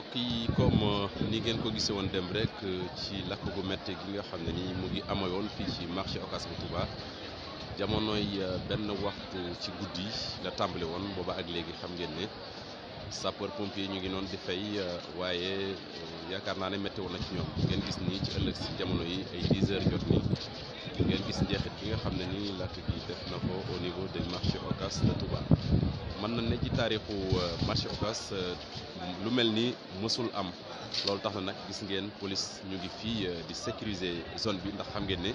mbokk yi comme ni ngeen ko gisee woon dem rek ci lakk gu métti gi nga xam ne ni mu ngi amayoon fii ci marché Ocass bu Touba jamonoy benn waxtu ci guddi la tàmbali woon booba ak léegi xam ngeen ne sapeur pompier ñu ngi noonu di fay waaye yaakaar naa ne métti woon na ci ñoom ngeen gis nii ci ëllëg si jamono yi ay 10 heures jot nii ngeen gis njeexit bi nga xam ne nii lakk gi def na ko au niveau du marché Ocass de Touba. mën na ne ci taarixu marché Ocass lu mel ni mësul am loolu tax na nag gis ngeen police ñu ngi fii di sécuriser zone bi ndax xam ngeen ne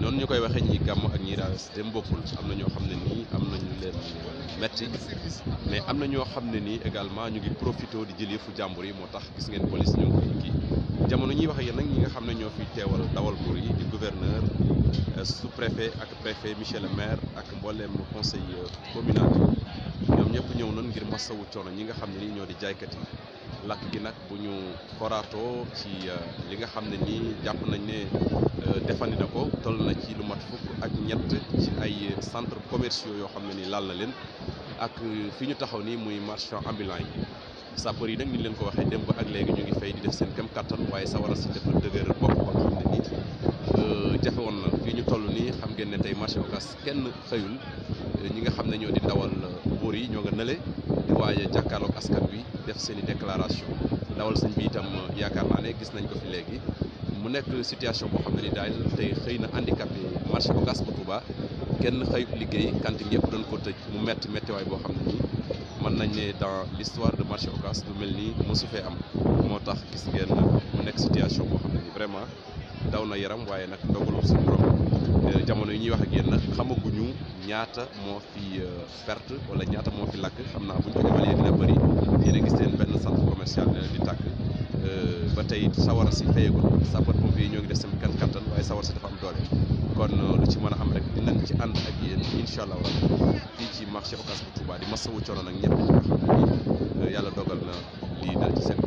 noonu ñu koy waxee ñi gàmm ak ñi raas dem bokkul am na ñoo xam ne nii am nañu leen metti mais am na ñoo xam ne nii également ñu ngi profité di jël yëfu jàmbur yi moo tax gis ngeen police ñu ngi koy kii jamono ñuy wax ak yéen nag ñi nga xam ne ñoo fi teewal dawal buur yi di gouverneur sous-préfet ak préfet monsieur le maire ak mbooleem conseil communal ñoom ñëpp ñëw nañ ngir masawu coono ñi nga xam ne nii ñoo di jaaykat yi lakk gi nag bu ñu foraatoo ci li nga xam ne nii jàpp nañ ne defandi na ko toll na ci lu mat fukk ak ñett ci ay centres commerciaux yoo xam ne nii laal na leen ak fi ñu taxaw nii muy marchand ambulant yi sapeur yi nag ni leen ko waxee démb ak léegi ñu ngi fay di def seen kem kattan waaye sawara si dafa dëgër bopp ba nga xam ne nii jafe woon na fii ñu toll nii xam ngeen ne tey marché Ocass kenn xëyul ñi nga xam ne ñoo di ndawal buur yi ñoo nga nële di waaj a jàkkaarloog askan wi def seen i déclaration ndawal sëñ bi itam yaakaar naa ne gis nañ ko fi léegi mu nekk situation boo xam ne ni daal tey xëy na handicapé marché Ocass bu Touba kenn xëyut liggéey cantine yëpp doon ko tëj mu metti méttiwaay boo xam ne nii mën nañ ne dans l'histoire de marché Ocass lu mel nii mosu fee am moo tax gis ngeen mu nekk situation boo xam ne ni vraiment daw na yaram waaye nag ndogalu suñu borom jamono yi ñuy wax ak yéen nag xamaguñu ñaata moo fi perte wala ñaata moo fi lakk xam naa bu ñu ko évalué dina bëri yéen a gis leen benn centre commercial ne di tàkk ba tey sawara si fayagul sapeur pompier yi ñoo ngi def seen kattan waaye sawara si dafa am doole kon lu ci mën a am rek dinañ ci ànd ak yéen incha allah fii ci marché Ocass bu Touba di masawu coono nag ñëpp ñi nga xam ne nii yàlla dogal na lii dal ci seen